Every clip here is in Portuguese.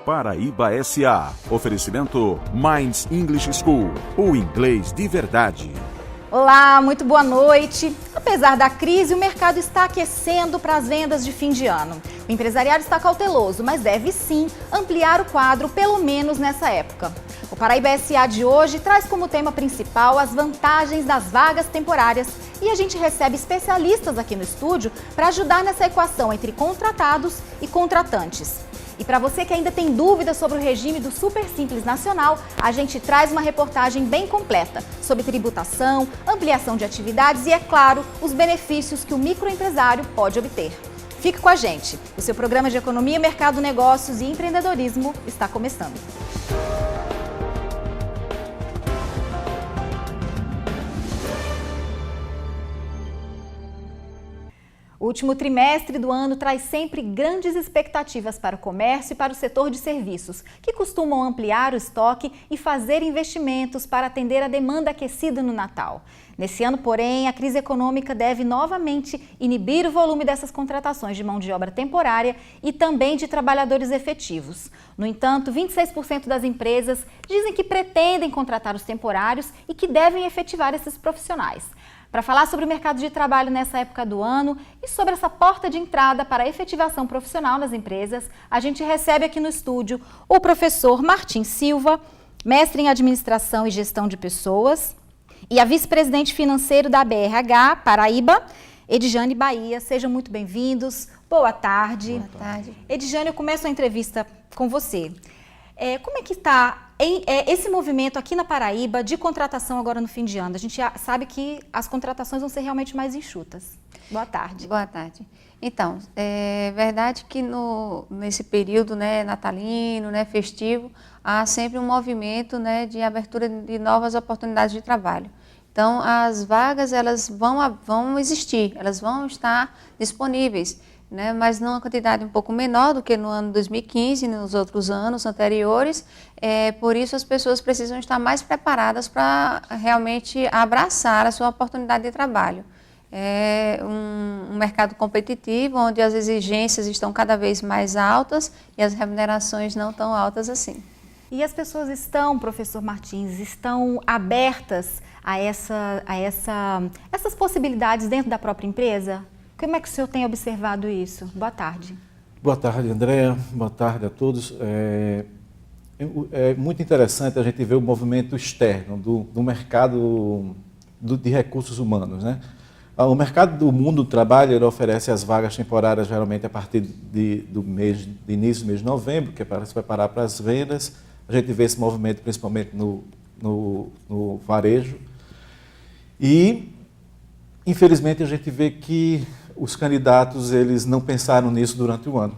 Paraíba S.A. Oferecimento Minds English School, o inglês de verdade. Olá, muito boa noite. Apesar da crise, o mercado está aquecendo para as vendas de fim de ano. O empresariado está cauteloso, mas deve sim ampliar o quadro, pelo menos nessa época. O Paraíba S.A. de hoje traz como tema principal as vantagens das vagas temporárias e a gente recebe especialistas aqui no estúdio para ajudar nessa equação entre contratados e contratantes. E para você que ainda tem dúvidas sobre o regime do Super Simples Nacional, a gente traz uma reportagem bem completa sobre tributação, ampliação de atividades e, é claro, os benefícios que o microempresário pode obter. Fique com a gente. O seu programa de economia, mercado, negócios e empreendedorismo está começando. O último trimestre do ano traz sempre grandes expectativas para o comércio e para o setor de serviços, que costumam ampliar o estoque e fazer investimentos para atender a demanda aquecida no Natal. Nesse ano, porém, a crise econômica deve novamente inibir o volume dessas contratações de mão de obra temporária e também de trabalhadores efetivos. No entanto, 26% das empresas dizem que pretendem contratar os temporários e que devem efetivar esses profissionais. Para falar sobre o mercado de trabalho nessa época do ano e sobre essa porta de entrada para a efetivação profissional nas empresas, a gente recebe aqui no estúdio o professor Martim Silva, mestre em Administração e Gestão de Pessoas, e a vice-presidente financeiro da BRH Paraíba, Edjane Bahia. Sejam muito bem-vindos. Boa tarde. Boa tarde. Edjane, eu começo a entrevista com você. Como é que está esse movimento aqui na Paraíba de contratação agora no fim de ano? A gente sabe que as contratações vão ser realmente mais enxutas. Boa tarde. Boa tarde. Então, é verdade que nesse período, né, natalino, né, festivo, há sempre um movimento, né, de abertura de novas oportunidades de trabalho. Então, as vagas elas vão existir, elas vão estar disponíveis, né, mas numa quantidade um pouco menor do que no ano 2015 e nos outros anos anteriores. Por isso as pessoas precisam estar mais preparadas para realmente abraçar a sua oportunidade de trabalho. É um mercado competitivo, onde as exigências estão cada vez mais altas e as remunerações não tão altas assim. E as pessoas estão, professor Martins, estão abertas a essas possibilidades dentro da própria empresa? Como é que o senhor tem observado isso? Boa tarde. Boa tarde, Andréa. Boa tarde a todos. É muito interessante a gente ver o movimento externo do mercado de recursos humanos, né? O mercado do mundo do trabalho ele oferece as vagas temporárias geralmente a partir de início do mês de novembro, que é para se preparar para as vendas. A gente vê esse movimento principalmente no varejo. E, infelizmente, a gente vê que os candidatos eles não pensaram nisso durante o ano.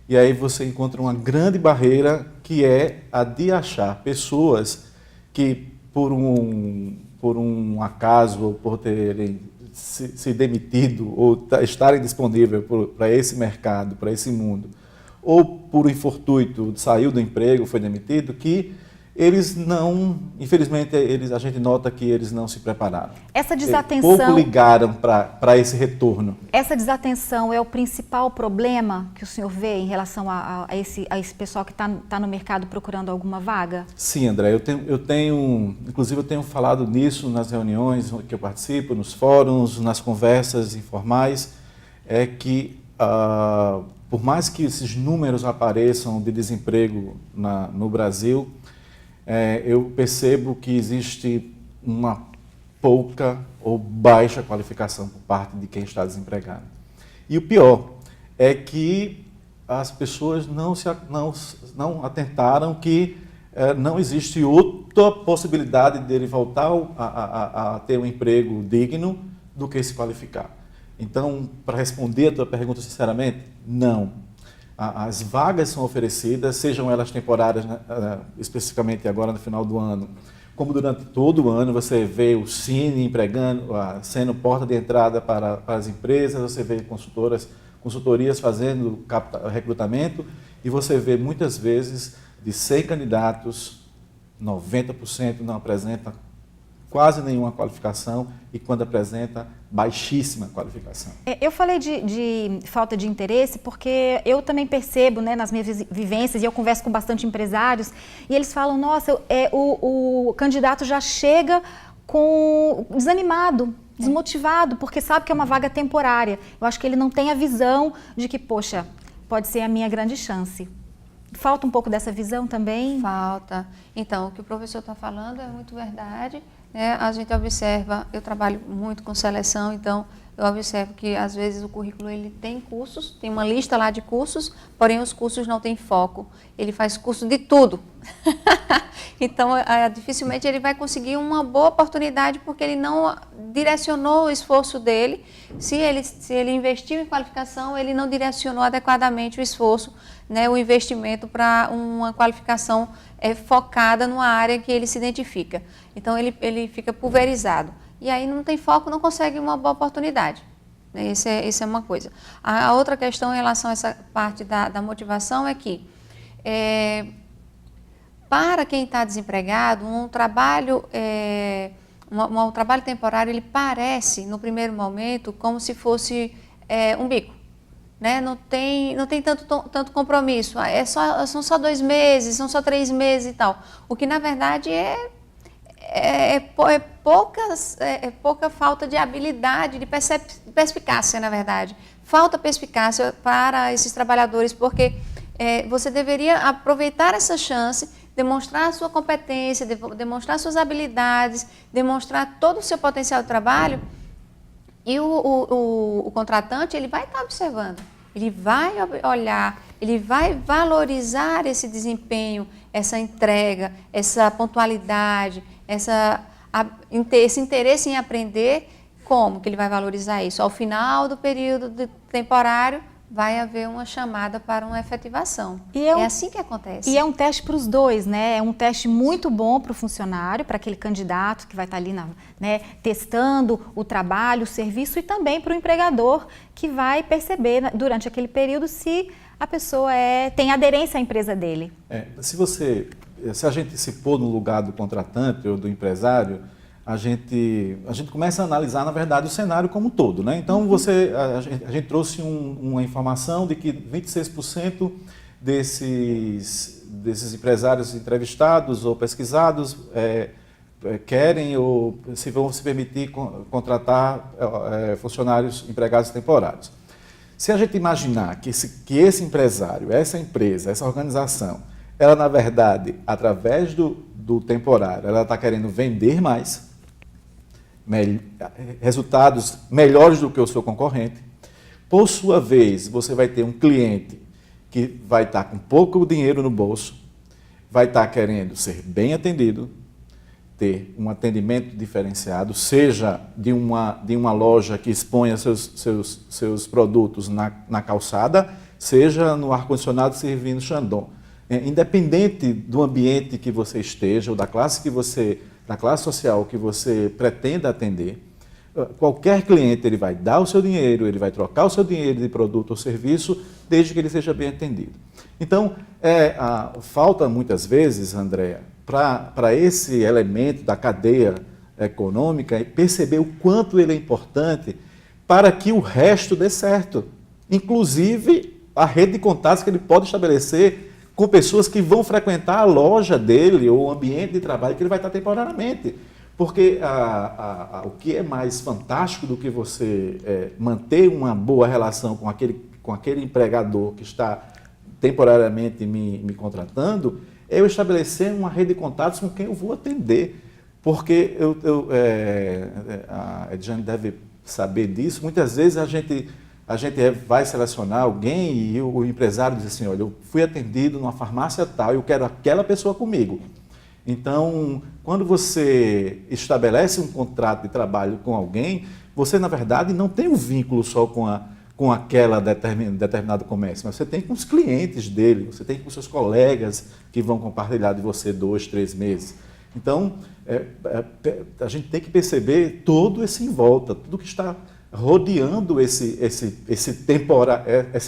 E aí você encontra uma grande barreira que é a de achar pessoas que, por um acaso, ou por terem se demitido, ou estarem disponíveis para esse mercado, para esse mundo, ou por um infortúnio, saiu do emprego, foi demitido, que eles não, infelizmente, a gente nota que eles não se prepararam. Essa desatenção... Pouco ligaram para esse retorno. Essa desatenção é o principal problema que o senhor vê em relação a esse pessoal que está no mercado procurando alguma vaga? Sim, André, inclusive eu tenho falado nisso nas reuniões que eu participo, nos fóruns, nas conversas informais, é que por mais que esses números apareçam de desemprego no Brasil, eu percebo que existe uma pouca ou baixa qualificação por parte de quem está desempregado. E o pior é que as pessoas não atentaram que não existe outra possibilidade dele voltar a ter um emprego digno do que se qualificar. Então, para responder a tua pergunta sinceramente, não. As vagas são oferecidas, sejam elas temporárias, especificamente agora no final do ano, como durante todo o ano. Você vê o Cine sendo porta de entrada para as empresas, você vê consultorias fazendo recrutamento, e você vê muitas vezes de 100 candidatos, 90% não apresenta quase nenhuma qualificação e quando apresenta, baixíssima qualificação. Eu falei de falta de interesse porque eu também percebo, né, nas minhas vivências, e eu converso com bastante empresários, e eles falam, nossa, o candidato já chega desanimado, desmotivado, porque sabe que é uma vaga temporária. Eu acho que ele não tem a visão de que, poxa, pode ser a minha grande chance. Falta um pouco dessa visão também? Falta. Então, o que o professor está falando é muito verdade. A gente observa, eu trabalho muito com seleção, então eu observo que às vezes o currículo ele tem cursos, tem uma lista lá de cursos, porém os cursos não têm foco. Ele faz curso de tudo. Então, dificilmente ele vai conseguir uma boa oportunidade porque ele não direcionou o esforço dele. Se ele investiu em qualificação, ele não direcionou adequadamente o esforço, né, o investimento para uma qualificação focada numa área que ele se identifica. Então, ele fica pulverizado. E aí não tem foco, não consegue uma boa oportunidade. Isso é uma coisa. A outra questão em relação a essa parte da motivação é que, para quem está desempregado, um trabalho temporário, ele parece, no primeiro momento, como se fosse um bico. Né? Não tem tanto compromisso. São só 2 meses, são só 3 meses e tal. O que, na verdade, é pouca falta de habilidade, de perspicácia, na verdade. Falta perspicácia para esses trabalhadores, porque você deveria aproveitar essa chance, demonstrar a sua competência, demonstrar suas habilidades, demonstrar todo o seu potencial de trabalho, e o contratante ele vai estar observando, ele vai olhar, ele vai valorizar esse desempenho, essa entrega, essa pontualidade, esse interesse em aprender. Como que ele vai valorizar isso? Ao final do período temporário, vai haver uma chamada para uma efetivação. É assim que acontece. E é um teste para os dois, né? É um teste muito bom para o funcionário, para aquele candidato que vai estar ali testando o trabalho, o serviço, e também para o empregador, que vai perceber durante aquele período se a pessoa tem aderência à empresa dele. Se a gente se pôr no lugar do contratante ou do empresário, a gente começa a analisar, na verdade, o cenário como um todo, né? Então, a gente trouxe uma informação de que 26% desses empresários entrevistados ou pesquisados querem ou vão se permitir contratar funcionários empregados temporários. Se a gente imaginar que esse empresário, essa empresa, essa organização, ela, na verdade, através do temporário, ela está querendo vender mais, resultados melhores do que o seu concorrente. Por sua vez, você vai ter um cliente que vai estar com pouco dinheiro no bolso, vai estar querendo ser bem atendido, ter um atendimento diferenciado, seja de uma loja que exponha seus produtos na calçada, seja no ar-condicionado servindo Chandon. Independente do ambiente que você esteja ou da classe social que você pretenda atender, qualquer cliente ele vai dar o seu dinheiro, ele vai trocar o seu dinheiro de produto ou serviço, desde que ele seja bem atendido. Então, falta muitas vezes, Andréa, para esse elemento da cadeia econômica, perceber o quanto ele é importante para que o resto dê certo. Inclusive, a rede de contatos que ele pode estabelecer com pessoas que vão frequentar a loja dele ou o ambiente de trabalho que ele vai estar temporariamente. Porque o que é mais fantástico do que você manter uma boa relação com aquele empregador que está temporariamente me contratando, é eu estabelecer uma rede de contatos com quem eu vou atender. Porque a Edjane deve saber disso, muitas vezes a gente vai selecionar alguém e o empresário diz assim, olha, eu fui atendido numa farmácia tal e eu quero aquela pessoa comigo. Então, quando você estabelece um contrato de trabalho com alguém, você, na verdade, não tem um vínculo só com aquela determinado comércio, mas você tem com os clientes dele, você tem com seus colegas que vão compartilhar de você 2, 3 meses. Então, a gente tem que perceber todo esse em volta, tudo que está rodeando esse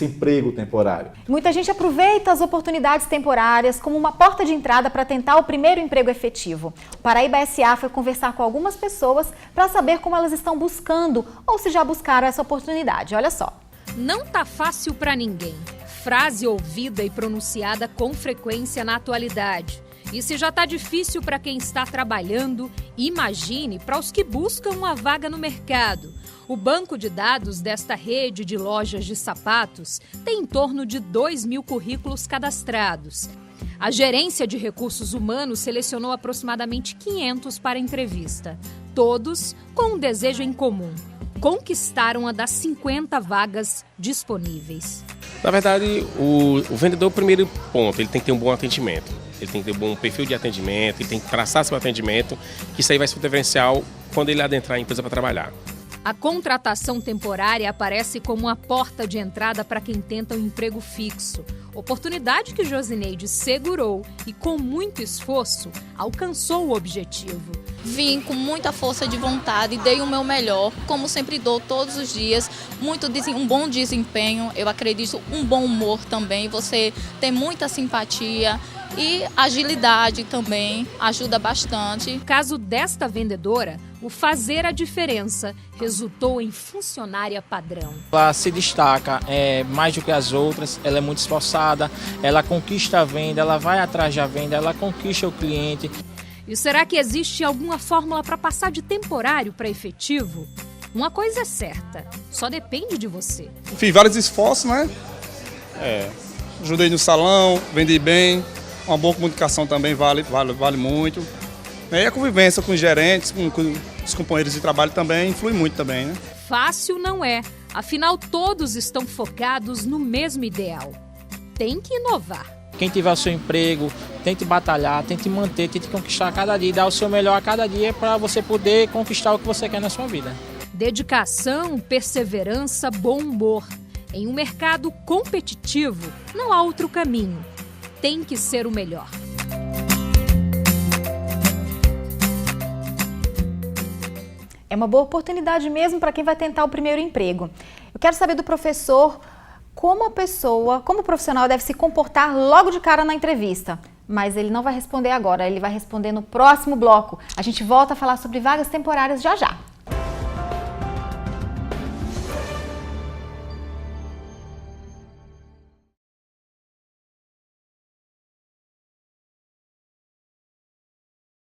emprego temporário. Muita gente aproveita as oportunidades temporárias como uma porta de entrada para tentar o primeiro emprego efetivo. O Paraíba SA foi conversar com algumas pessoas para saber como elas estão buscando ou se já buscaram essa oportunidade. Olha só. Não tá fácil para ninguém. Frase ouvida e pronunciada com frequência na atualidade. E se já tá difícil para quem está trabalhando, imagine para os que buscam uma vaga no mercado. O banco de dados desta rede de lojas de sapatos tem em torno de 2.000 currículos cadastrados. A gerência de recursos humanos selecionou aproximadamente 500 para entrevista. Todos com um desejo em comum: conquistar uma das 50 vagas disponíveis. Na verdade, o vendedor, primeiro ponto, ele tem que ter um bom atendimento. Ele tem que ter um bom perfil de atendimento, ele tem que traçar seu atendimento, que isso aí vai ser o diferencial quando ele adentrar a empresa para trabalhar. A contratação temporária aparece como uma porta de entrada para quem tenta um emprego fixo. Oportunidade que Josineide segurou e, com muito esforço, alcançou o objetivo. Vim com muita força de vontade e dei o meu melhor, como sempre dou todos os dias. Um bom desempenho, eu acredito, um bom humor também. Você tem muita simpatia e agilidade também ajuda bastante. No caso desta vendedora, o fazer a diferença resultou em funcionária padrão. Ela se destaca mais do que as outras, ela é muito esforçada, ela conquista a venda, ela vai atrás da venda, ela conquista o cliente. E será que existe alguma fórmula para passar de temporário para efetivo? Uma coisa é certa, só depende de você. Fiz vários esforços, né? Ajudei no salão, vendi bem, uma boa comunicação também vale muito. E a convivência com os gerentes, com os companheiros de trabalho também influi muito também, né? Fácil não é, afinal todos estão focados no mesmo ideal. Tem que inovar. Quem tiver o seu emprego, tente batalhar, tente manter, tente conquistar a cada dia, dar o seu melhor a cada dia para você poder conquistar o que você quer na sua vida. Dedicação, perseverança, bom humor. Em um mercado competitivo, não há outro caminho. Tem que ser o melhor. É uma boa oportunidade mesmo para quem vai tentar o primeiro emprego. Eu quero saber do professor como o profissional deve se comportar logo de cara na entrevista. Mas ele não vai responder agora, ele vai responder no próximo bloco. A gente volta a falar sobre vagas temporárias já já.